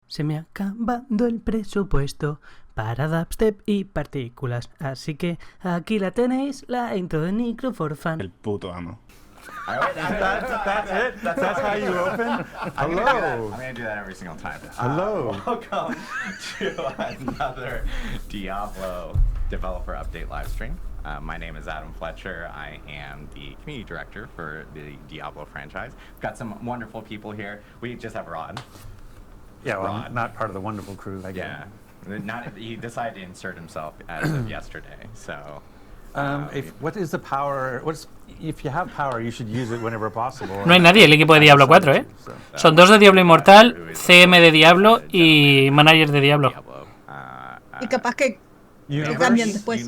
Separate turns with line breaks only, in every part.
Se me ha acabado el presupuesto para dubstep y partículas. Así que aquí la tenéis, la intro de Necro for Fun.
El puto amo.
That's it? That's how you open? Hello. I'm going to do that every single time.
Hello.
Welcome to another Diablo developer update live stream. My name is Adam Fletcher. I am the community director for the Diablo franchise. We've got some wonderful people here. We just have Rod.
Yeah, well,
Rod.
I'm not part of the wonderful crew.
Yeah. He decided to insert himself as of yesterday, so...
What is the power? If you have power, you should use it whenever possible.
No hay nadie, el equipo de Diablo 4, ¿eh? Son 2 de Diablo Inmortal, CM de Diablo y manager de Diablo.
Y capaz que cambien después.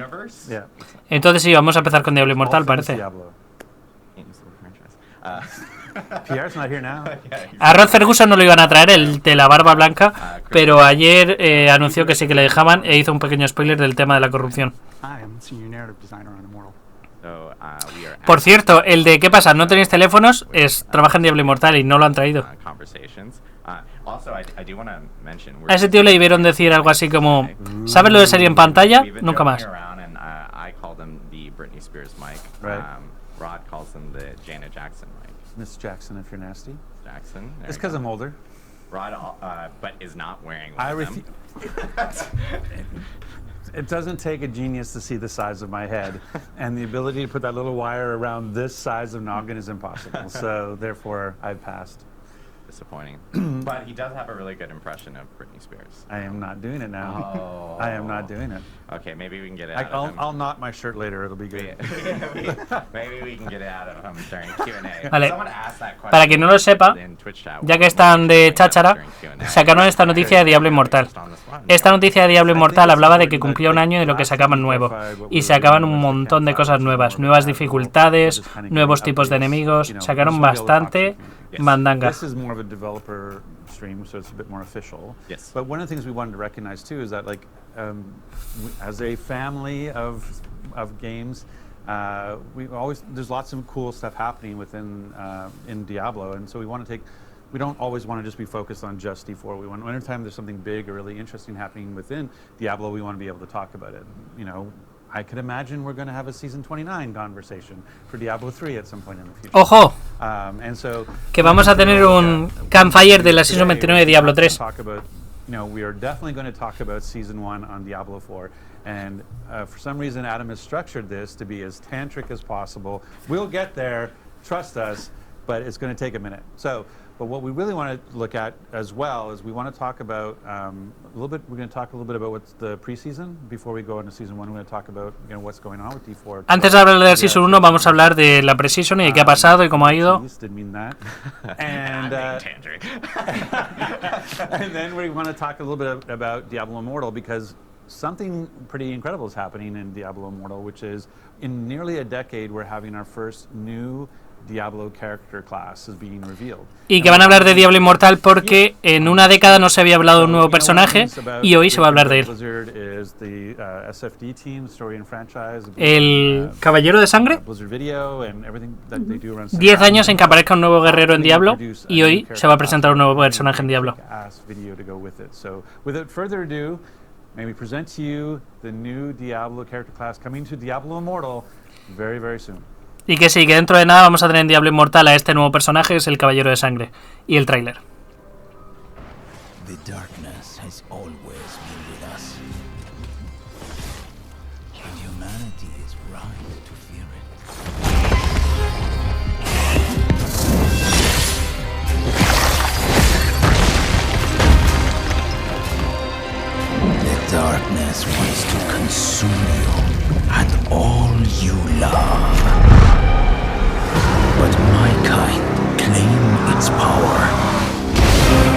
Yeah.
Entonces sí, vamos a empezar con Diablo Inmortal, parece.
Pierre's not here now.
A Rod Ferguson no lo iban a traer, el de la barba blanca, pero ayer anunció que sí que le dejaban e hizo un pequeño spoiler del tema de la corrupción. Por cierto, el de ¿qué pasa? ¿No tenéis teléfonos? Trabaja en Diablo Inmortal y no lo han traído. A ese tío le debieron decir algo así como ¿sabes lo de salir en pantalla? Nunca más.
Rod calls them the Janet Jackson mic.
Miss Jackson, if you're nasty.
Jackson.
It's because I'm older.
Rod, but is not wearing one
I
of them.
It doesn't take a genius to see the size of my head, and the ability to put that little wire around this size of noggin is impossible. So therefore, I've passed.
Disappointing. But he does have a really good impression of Britney Spears.
I am not doing it now.
Oh.
I am not doing it.
Okay, maybe we can get it out of him.
I'll knot my shirt later. It'll be good.
Maybe we can get it out of him during Q&A.
Vale.
Someone asked that question
Para quien no lo sepa,
in Twitch chat.
ya que están de cháchara, sacaron esta noticia de Diablo Inmortal. Esta noticia de Diablo Inmortal hablaba de que cumplía un año de lo que sacaban nuevo, y sacaban un montón de cosas nuevas, nuevas dificultades, nuevos tipos de enemigos, sacaron bastante mandanga.
This is more of a developer stream, so it's a bit more official.
Yes.
But one of the things we wanted to recognize too is that, like, as a family of games, there's lots of cool stuff happening within in Diablo, and so we don't always want to just be focused on just D4. We want, anytime there's something big or really interesting happening within Diablo, we want to be able to talk about it. You know, I could imagine we're going to have a season 29 conversation for Diablo 3 at some point in the future.
¡Ojo!
And so
Que vamos a tener un CampFire de la season 29 de Diablo 3.
We are definitely going to talk about season 1 on Diablo 4. And for some reason, Adam has structured this to be as tantric as possible. We'll get there, trust us, but it's going to take a minute. But what we really want to look at as well is we want to talk about we're going to talk a little bit about what's the preseason before we go into season 1. We're going to talk about what's going on with D4.
Antes de hablar del season 1, vamos a hablar de la preseason y de qué ha pasado y cómo ha ido.
Didn't mean that. And and then we want to talk a little bit about Diablo Immortal, because something pretty incredible is happening in Diablo Immortal, which is in nearly a decade we're having our first new Diablo character class is being revealed.
Y que van a hablar de Diablo Inmortal porque en una década no se había hablado de un nuevo personaje y hoy se va a hablar de él. El Caballero de Sangre. 10 años en que aparezca un nuevo guerrero en Diablo y hoy se va a presentar un nuevo personaje en Diablo.
May we present to you the new Diablo character class coming to Diablo Immortal very, very soon.
Y que sí, que dentro de nada vamos a tener en Diablo Inmortal a este nuevo personaje, que es el Caballero de Sangre. Y el tráiler.
The darkness has always been with us. And humanity is right to fear it. The darkness wants to consume you and all you love. But my kind claim its power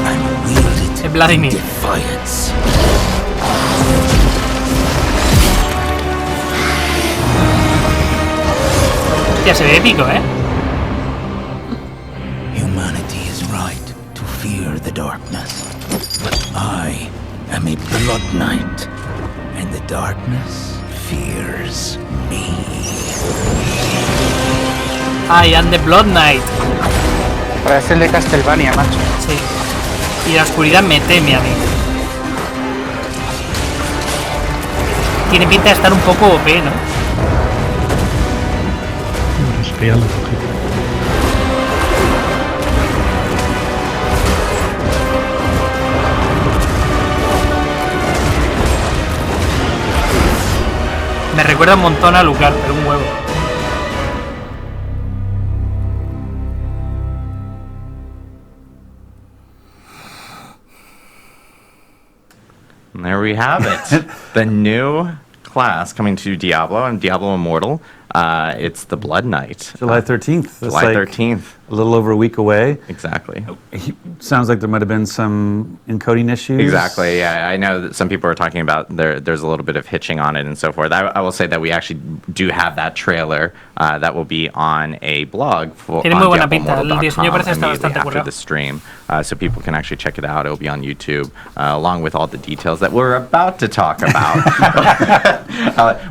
and wield it in defiance.
Ya se ve épico, ¿eh?
Humanity is right to fear the darkness. But I am a blood knight, and the darkness fears me.
I am the Blood Knight.
Parece el de Castlevania, macho.
Sí. Y la oscuridad me teme a mí. Tiene pinta de estar un poco OP, ¿no?
Respira los objetos.
Me recuerda un montón a Lucar, pero un huevo.
And there we have it. The new class coming to Diablo and Diablo Immortal. It's the Blood Knight.
July 13th.
July 13th.
A little over a week away.
Exactly.
Sounds like there might have been some encoding issues.
Exactly. Yeah, I know that some people are talking about there's a little bit of hitching on it and so forth. I will say that we actually do have that trailer that will be on a blog
Tiene muy buena pinta. El diseño parece estar bastante
after
currado.
the stream, so people can actually check it out. It will be on YouTube along with all the details that we're about to talk about.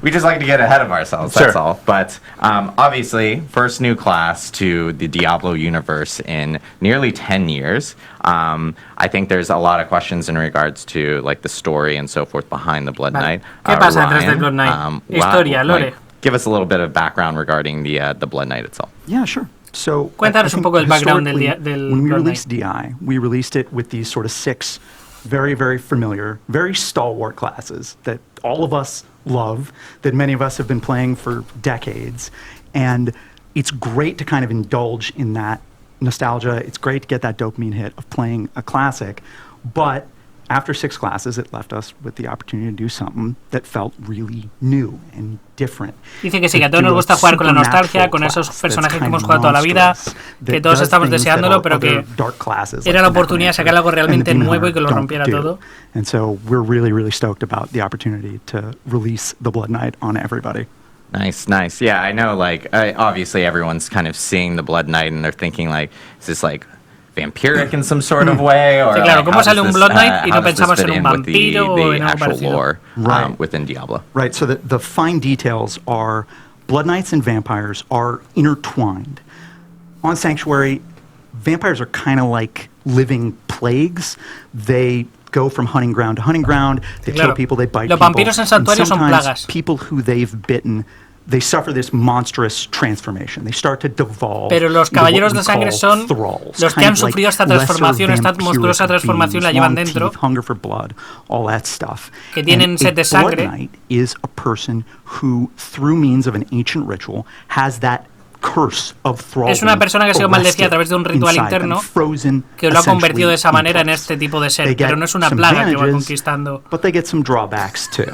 We just like to get ahead of ourselves. That's all. But obviously, first new class to the Diablo universe in nearly 10 years. I think there's a lot of questions in regards to like the story and so forth behind the Blood Knight.
¿Qué pasa detrás del Blood Knight? Historia, lore.
Give us a little bit of background regarding the Blood Knight itself.
Yeah, sure. So
Cuéntanos un poco el background del
when we
Blood
released
Knight.
DI, we released it with these sort of 6 very, very familiar, very stalwart classes that all of us love, that many of us have been playing for decades. And it's great to kind of indulge in that nostalgia. It's great to get that dopamine hit of playing a classic. But after 6 classes, it left us with the opportunity to do something that felt really new and different.
Dice que sí, que a todos nos gusta jugar con la nostalgia, con esos personajes que hemos jugado toda la vida, que todos estamos deseándolo, pero que era la oportunidad de sacar algo realmente nuevo y que lo rompiera todo.
And so we're really, really stoked about the opportunity to release the Blood Knight on everybody.
Nice, nice. Yeah, I know, like, obviously everyone's kind of seeing the Blood Knight and they're thinking, like, is this, like, vampiric in some sort of way? Or,
sí, claro,
like,
¿cómo sale un Blood Knight y no pensamos en un vampiro o en algo parecido?
Lore,
right.
Within Diablo.
Right, so the fine details are Blood Knights and vampires are intertwined. On Sanctuary, vampires are kind of like living plagues. They go from hunting ground to hunting ground. They kill people, they bite
Los
people.
vampiros en Santuario son plagas.
People who they've bitten, they suffer this monstrous transformation. They start to devolve.
Pero los caballeros de sangre son los que han sufrido esta transformación, esta monstruosa transformación la llevan dentro.
Hunger for blood, all that stuff.
Que tienen sed de sangre.
Blood Knight is a person who, through means of an ancient ritual, has that curse of thraldom.
Es una persona que ha sido maldecida a través de un ritual interno que lo ha convertido de esa manera en este tipo de ser, pero no es una plaga que va conquistando.
But they get some drawbacks too.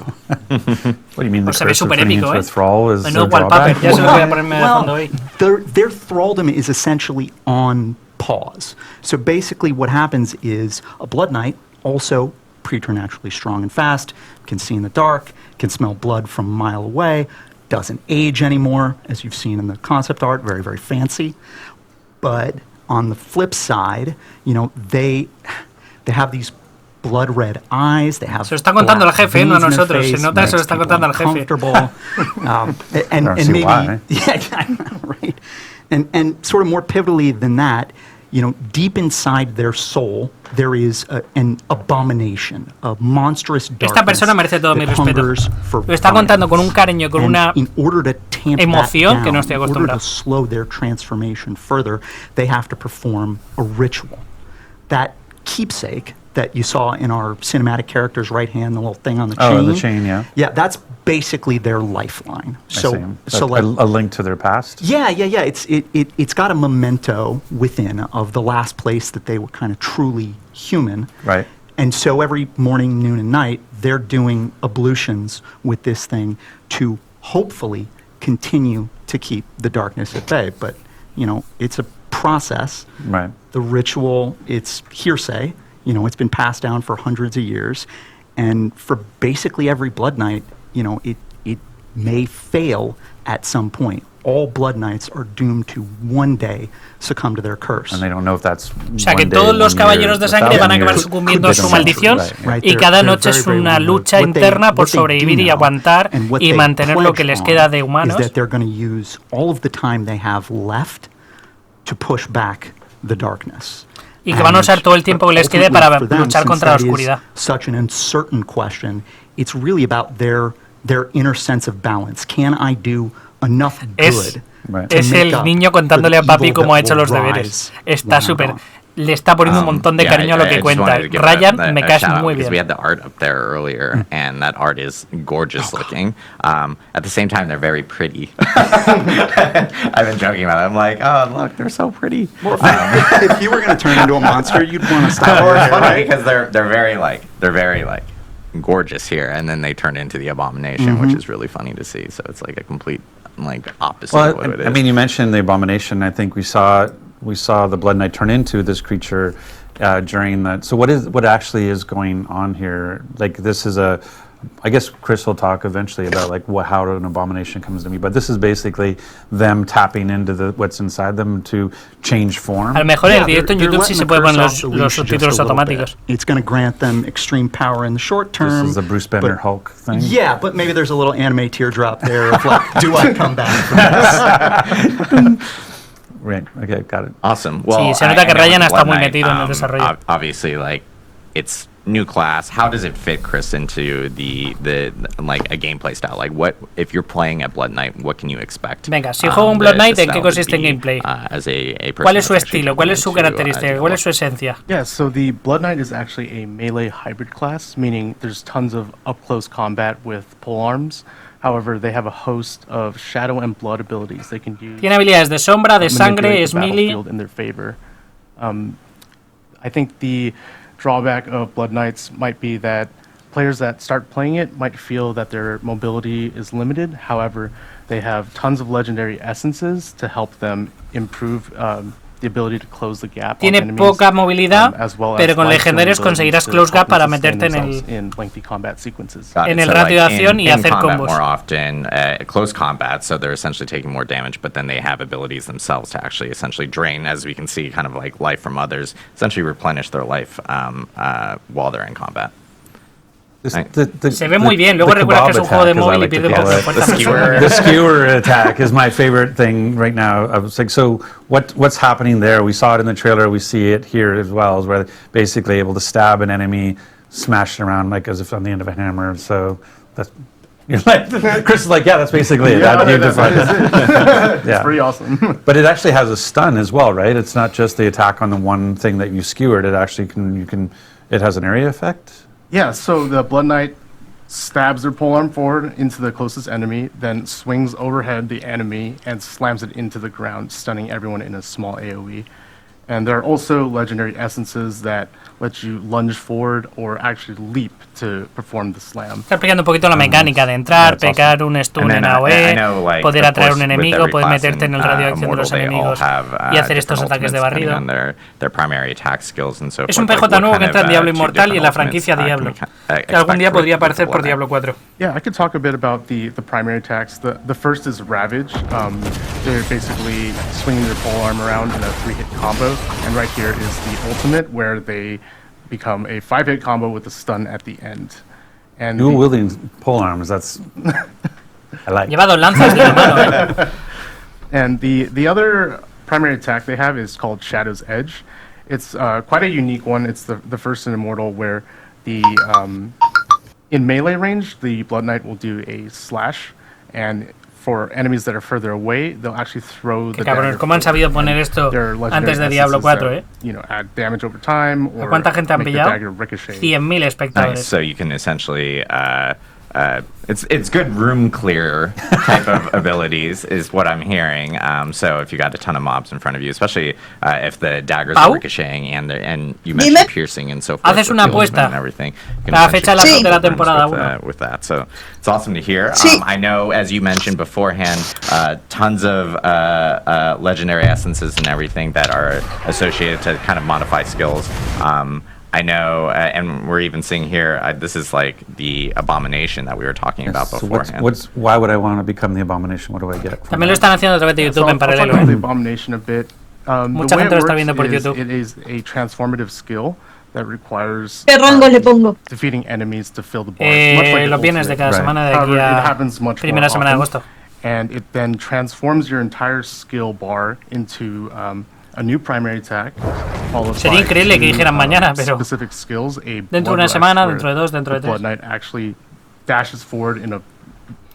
What do you mean?
Pues se ve súper épico, ¿eh?
No
wallpaper, ya se lo voy a ponerme de fondo hoy.
Their thraldom is essentially on pause. So basically what happens is a Blood Knight, also preternaturally strong and fast, can see in the dark, can smell blood from a mile away, doesn't age anymore, as you've seen in the concept art, very, very fancy. But on the flip side, you know, they have these blood red eyes, they have
se lo está contando al jefe, no a nosotros. Se nota que se lo está contando al jefe.
And maybe, yeah, right. And sort of more pivotally than that, you know, deep inside their soul, there is an abomination, a monstrous darkness.
Esta persona merece todo mi respeto. Lo está contando con un cariño, con una emoción que no estoy acostumbrado.
In order to slow their transformation further, they have to perform a ritual. That keepsake that you saw in our cinematic character's right hand, the little thing on the chain.
Oh, the chain, yeah.
Yeah, that's basically their lifeline.
So like a link to their past?
Yeah. It's got a memento within of the last place that they were kind of truly human.
Right.
And so every morning, noon, and night, they're doing ablutions with this thing to hopefully continue to keep the darkness at bay. But, you know, it's a process.
Right.
The ritual, it's hearsay. You know, it's been passed down for hundreds of years. And for basically every Blood Knight, you know, it may fail at some point. All Blood Knights are doomed to one day succumb to their curse.
And they don't know if that's
o sea que todos los caballeros de sangre van a acabar sucumbiendo a su maldición y cada noche es una lucha interna por sobrevivir y aguantar y mantener lo que les queda de humanos.
Is that they're going to use all of the time they have left to push back the darkness.
Y que van a usar todo el tiempo que les quede para luchar contra la oscuridad.
Such an uncertain question. It's really about their inner sense of balance. Can I do enough good?
Es el niño contándole a papi cómo ha hecho los deberes. Está súper. Le está poniendo un montón de cariño a lo que cuenta. Ryan, me caes muy bien.
We had the art up there earlier, and that art is gorgeous looking. At the same time, they're very pretty. I've been joking about it. I'm like, oh, look, they're so pretty.
Well, if you were going to turn into a monster, you'd want to stop.
It's funny because they're very like gorgeous here, and then they turn into the abomination, which is really funny to see. So it's like a complete opposite of what it is.
I mean, you mentioned the abomination. I think we saw the Blood Knight turn into this creature during that. So what actually is going on here? Like, this is I guess Chris will talk eventually about how an abomination comes to me, but this is basically them tapping into what's inside them to change form.
A lo mejor en directo en YouTube sí se puede poner los subtítulos automáticos.
It's going to grant them extreme power in the short term.
This is a Bruce Banner Hulk thing.
Yeah, but maybe there's a little anime teardrop there of do I come back from this?
Right. Okay, got it.
Awesome. Well,
sí, se nota que Ryan está muy metido en el desarrollo.
Obviously, it's new class. How does it fit, Chris, into the a gameplay style? Like, what if you're playing at Blood Knight? What can you expect?
Venga, si juego un Blood Knight, ¿en qué consiste el gameplay? ¿Cuál es su estilo? ¿Cuál es su característica? ¿Cuál es su esencia?
Yeah, so the Blood Knight is actually a melee hybrid class, meaning there's tons of up-close combat with polearms. However, they have a host of shadow and blood abilities they can use.
Tiene habilidades de sombra, de sangre, es melee.
In their favor. I think the drawback of Blood Knights might be that players that start playing it might feel that their mobility is limited. However, they have tons of legendary essences to help them improve the ability to close the gap.
Tiene poca movilidad, pero con legendarios conseguirás close gap para meterte en el ratio de acción y hacer combos.
More often, close combat, so they're essentially taking more damage, but then they have abilities themselves to actually essentially drain, as we can see, kind of like life from others, essentially replenish their life while they're in combat.
Se ve muy bien. Luego recuerda que es un juego de móvil y pierde un poco de fuerza.
The skewer attack is my favorite thing right now. I was like, so what's happening there? We saw it in the trailer. We see it here as well, is where they're basically able to stab an enemy, smash it around like as if on the end of a hammer. So that's. You're like, Chris is like, yeah, that's basically it.
It's pretty awesome.
But it actually has a stun as well, right? It's not just the attack on the one thing that you skewered. It actually it has an area effect.
Yeah, so the Blood Knight stabs their polearm forward into the closest enemy, then swings overhead the enemy and slams it into the ground, stunning everyone in a small AoE. And there are also legendary essences that let you lunge forward or actually leap to perform the slam.
Está explicando un poquito la mecánica de entrar, pegar un stun en AoE, poder atraer un enemigo, poder meterte en el radio de acción de los enemigos y hacer estos ataques de barrido. Es un PJ nuevo que entra en Diablo Inmortal y en la franquicia Diablo, que algún día podría aparecer por Diablo 4.
Yeah, I could talk a bit about the primary attacks. The first is Ravage. They're basically swinging their polearm around in a 3-hit combo. And right here is the ultimate, where they become a 5-hit combo with a stun at the end. And
dual wielding polearms, that's I like.
Lleva dos lanzas de la mano,
And the other primary attack they have is called Shadow's Edge. It's quite a unique one. It's the first in Immortal where the in melee range, the Blood Knight will do a slash, and for enemies that are further away, they'll actually throw the
cabrones, ¿cómo han sabido poner esto antes de Diablo 4,
add damage over time, or
¿A cuánta gente han pillado? 100.000 espectadores.
Nice. So you can essentially it's good room clear type of abilities is what I'm hearing. So if you got a ton of mobs in front of you, especially if the daggers are ricocheting and you mentioned piercing and so forth,
haces una apuesta
and everything,
la fecha de la temporada 1
with that. So it's awesome to hear. I know, as you mentioned beforehand, tons of legendary essences and everything that are associated to kind of modify skills. I know, and we're even seeing here, this is like the abomination that we were talking about beforehand.
Why would I want to become the abomination? What do I get?
También lo están haciendo a través de YouTube en paralelo.
The abomination a bit.
Mucha gente lo está viendo por YouTube.
It is a transformative skill that requires
¿Qué rango le pongo?
defeating enemies to fill the bar.
Los viernes de cada semana de aquí a primera semana de agosto.
And it then transforms your entire skill bar into a a new primary attack, followed
Sería
by
increíble que
two,
dijeran mañana, pero
specific skills, a
dentro de una
blood
semana,
rush,
dentro de dos, dentro de
where the
tres.
Blood Knight actually dashes forward in a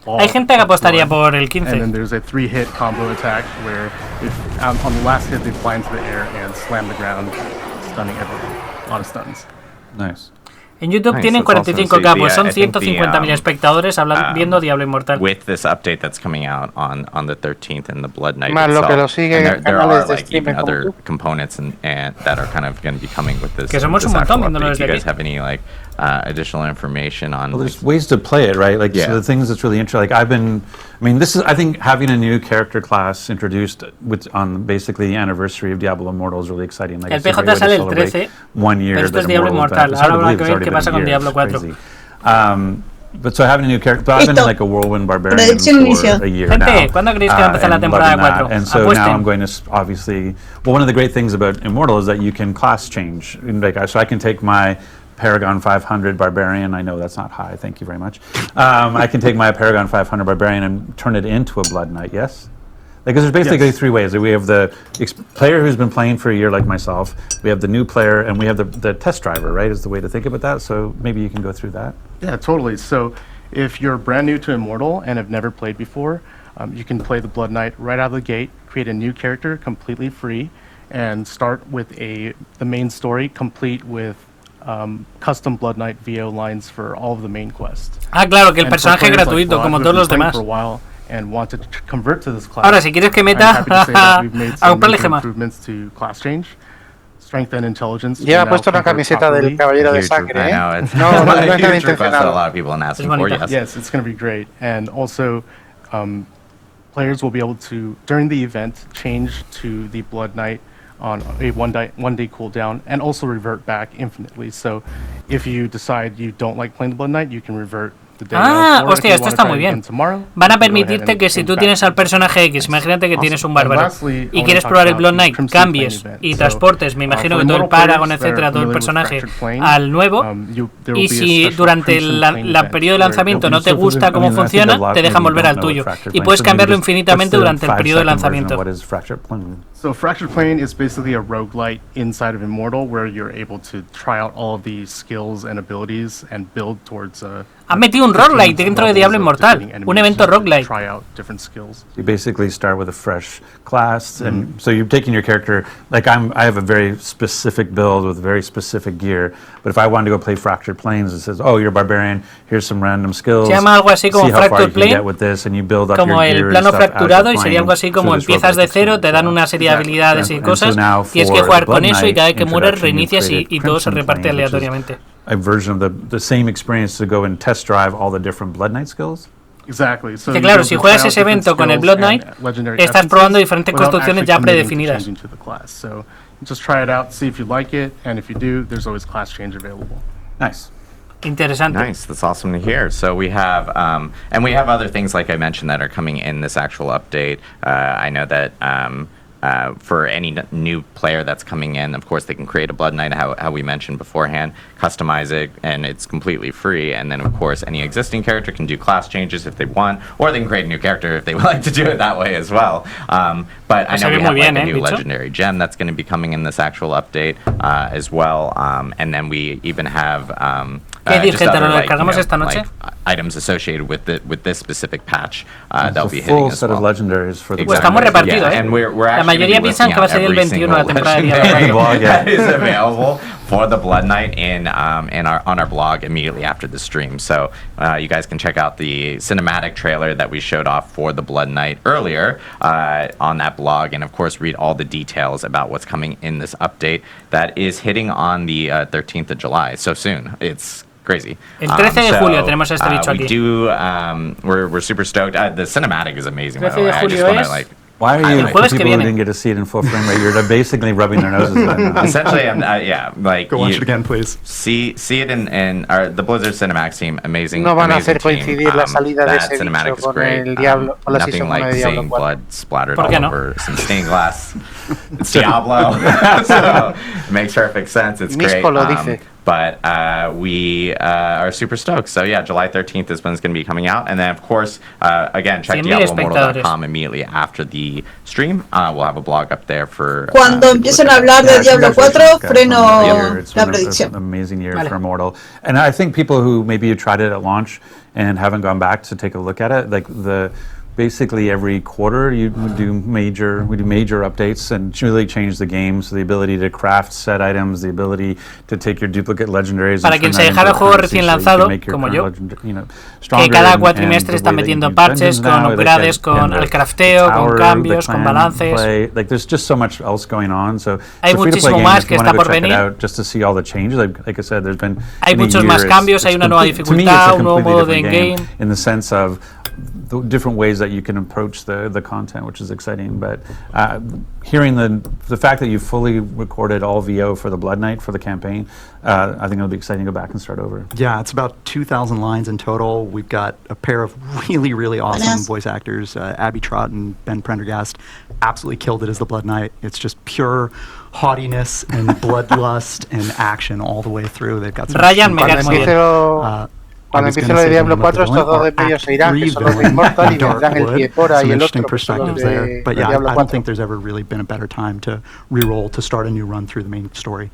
ball
Hay gente que
of
apostaría
blood.
por el
And then
15.
there's a 3-hit combo attack where if on the last hit they fly into the air and slam the ground, stunning everyone. A lot of stuns.
Nice.
En YouTube
Nice,
tienen
that's awesome.
45K,
So,
pues
yeah,
son
I think
150.000 espectadores viendo Diablo Inmortal.
With this update that's coming out on the 13th and the Blood Knight
Más lo
itself,
que lo sigue
and
en
there
canales
are
de
like even
streaming como
other
tú.
components and that are kind of going to be coming with this.
Que somos
this
un montón
actual
viéndolo
update. Do
desde
you guys
aquí.
have any like additional information on?
Well,
like,
there's ways to play it, right? Like,
Yeah.
so the things that's really interesting. Like, this is, I think, having a new character class introduced on basically the anniversary of Diablo Immortal is really exciting. Like,
El
it's a great
PJ
way to
sale el
celebrate
13,
1 year.
pero esto es
that
Diablo
Immortal's
Inmortal.
been- it's hard
Ahora
to
habrá
believe
que
it's
ver
already
qué
been
pasa
a
con
year,
Diablo
it's
4.
crazy. But so having a new character, but I've been
Listo.
like a whirlwind barbarian
Predicción
for
inicio.
a year
Gente,
now.
¿cuándo creéis que va a empezar la
and
temporada
loving that.
4?
And so now
Apuesten.
I'm going to obviously, well, one of the great things about Immortal is that you can class change. Like, so I can take my Paragon 500 Barbarian, I know that's not high, thank you very much. I can take my Paragon 500 Barbarian and turn it into a Blood Knight, yes? Because there's basically
Yes.
three ways. We have the player who's been playing for a year like myself, we have the new player, and we have the test driver, right, is the way to think about that. So maybe you can go through that.
Yeah, totally. So if you're brand new to Immortal and have never played before, you can play the Blood Knight right out of the gate, create a new character completely free, and start with the main story complete with custom Blood Knight VO lines for all of the main quests.
Ah, claro, que el
And for
personaje
players like
gratuito,
Vlad,
como
who
todos
have
los
been playing
demás.
for a while and want to convert to this class,
Ahora, si quieres que
I'm
meta,
happy to say that we've made
a
some
comprarle
major
gemas.
improvements to class change, strength and intelligence. to
Ya ha
now
puesto una
convert
camiseta del
properly.
Caballero de
huge-
Sangre,
I
¿eh?
know it's
No, no, no
a
es nada
huge request that a
intencionado.
lot of people have been asking for.
bonito.
Yes.
Yes, it's going to be great. And also, players will be able to, during the event, change to the Blood Knight on a one-day cooldown and also revert back infinitely. So if you decide you don't like playing the Blood Knight, you can revert the day
Ah,
of, or if
hostia,
you
esto
wanna
está
try
muy
it
bien.
again tomorrow,
Van a
you can go ahead
permitirte
and
que si
change
tú
back
tienes
to
al
the Blood
personaje
Knight.
X, imagínate que tienes un
Awesome. And
bárbaro,
lastly, I
y
wanna
quieres
talk
probar el
about
Blood
the
Knight,
Crimson Flame
cambies
event.
y
So,
transportes, me imagino
for
que todo el
Immortal
Paragon,
players that are
etcétera, todo el
familiar with
personaje
Fractured Plane,
al nuevo.
there will
Y
be a
si
special
durante
Crimson
la
Flame event
periodo de
where
lanzamiento
you'll
no te
be
gusta cómo funciona, te dejan volver al tuyo. Y puedes cambiarlo infinitamente durante el periodo de lanzamiento.
What is Fractured Plane?
So Fractured Plane is basically a roguelite inside of Immortal where you're able to try out all of the skills and abilities and build towards
Han metido un roguelite dentro de Diablo Inmortal, un evento roguelite.
Try out different skills.
You basically start with a fresh class, and so you're taking your character. Like I have a very specific build with very specific gear. But if I wanted to go play Fractured Planes, it says, "Oh, you're a barbarian. Here's some random skills.
Se llama algo así como
See how far
Fractured
you can get
Plane,
with this, and you build up
como
your gear
el
and
plano
stuff as
fracturado,
you're
y sería
playing
algo así como
through this
empiezas de
roguelite
cero, te dan
experience.
una serie de habilidades y
And
cosas,
so now
tienes que
for
jugar
the
con
Blood
eso y
Knight
cada vez que mueres
introduction, you
reinicias
create
y todo se
Crimson
reparte
Plane, which is
aleatoriamente.
a version of the same experience to go and test drive all the different Blood Knight skills.
Exactly. So
Que
you
claro,
build
si
to
juegas
try out
ese
different
evento con el
skills
Blood
and
Knight,
legendary
estás
essences
probando diferentes
without
construcciones
actually
ya
committing to
predefinidas.
changing to the class. So just try it out, see if you like it, and if you do, there's always class change available.
Nice.
Interesante.
Nice. That's awesome to hear. So we have, and we have other things like I mentioned that are coming in this actual update. I know that for any new player that's coming in, of course, they can create a Blood Knight, how we mentioned beforehand, customize it, and it's completely free. And then, of course, any existing character can do class changes if they want, or they can create a new character if they would like to do it that way as well. But I know we have like a new legendary gem that's going to be coming in this actual update as well. And then we even have just other, like items associated with this specific patch that'll be hitting as
set
well.
of legendaries for the
Pues está muy repartido,
And we're
La
actually
mayoría piensan que va a ser el 21 la temporada de Diablo.
that is available for the Blood Knight on our blog immediately after the stream. So you guys can check out the cinematic trailer that we showed off for the Blood Knight earlier on that blog, and of course read all the details about what's coming in this update that is hitting on the 13th of July. So soon. It's crazy.
El 13 de julio tenemos este bicho aquí.
We're super stoked. The cinematic is amazing. By the
13
way.
de
I just
julio
want
es.
to like.
Why are you,
El
for
jueves que
people who
viene.
didn't get to see it in full frame rate, you're basically rubbing their noses in it now.
Essentially, like
Go watch it again, please.
See it in the Blizzard Cinematics team, amazing.
No van a
amazing
hacer coincidir
team.
la salida de
That
ese
cinematic
bicho
is
con
great.
el Diablo, con la
Nothing
season
like
1 de Diablo
seeing
4.
blood splattered
¿Por
all
qué no?
over some stained glass. It's Diablo, so it makes perfect sense. It's
Misco
great.
lo dice.
But we are super stoked. So yeah, July 13th is when it's going to be coming out. And then, of course, again, check DiabloImmortal.com immediately after the stream. We'll have a blog up there for...
Cuando empiecen a hablar de Diablo 4, freno la predicción.
It's been an amazing year for Immortal. And I think people who maybe you tried it at launch and haven't gone back to take a look at it, like basically every quarter we do major updates and really change the game. So the ability to craft set items, the ability to take your duplicate legendaries.
Para quien se dejara el juego recién lanzado, como yo, que cada cuatrimestre está metiendo parches con upgrades, con el crafteo, con cambios, con balances.
Like there's just so much else going on. So
hay muchísimo más que está por venir.
Just to see all the changes. Like I said, there's been
hay muchos más cambios, hay una nueva dificultad, un nuevo modo de game.
In the sense of the different ways that you can approach the content, which is exciting. But hearing the fact that you fully recorded all VO for the Blood Knight for the campaign, I think it'll be exciting to go back and start over.
Yeah, it's about 2,000 lines in total. We've got a pair of really awesome voice actors, Abby Trott and Ben Prendergast, absolutely killed it as the Blood Knight. It's just pure haughtiness and bloodlust and action all the way through. They've got some
Ryan
Cuando empiece lo de Diablo 4, estos dos de medio se irán, que son los de Immortal, y vendrán el Piepora y el otro, que son los de Diablo 4.
I don't think there's ever really been a better time to re-roll, to start a new run through the main story.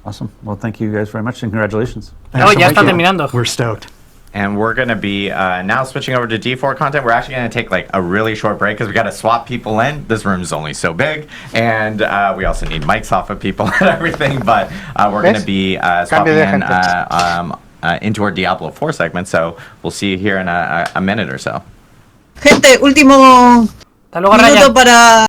Awesome. Well, thank you guys very much, and congratulations.
Ya está terminando.
We're stoked.
And we're going to be now switching over to D4 content. We're actually going to take like a really short break because we got to swap people in. This room is only so big. And we also need mics off of people and everything. But we're going to be swapping in into our Diablo 4 segment. So we'll see you here in a minute or so.
Gente, último minuto para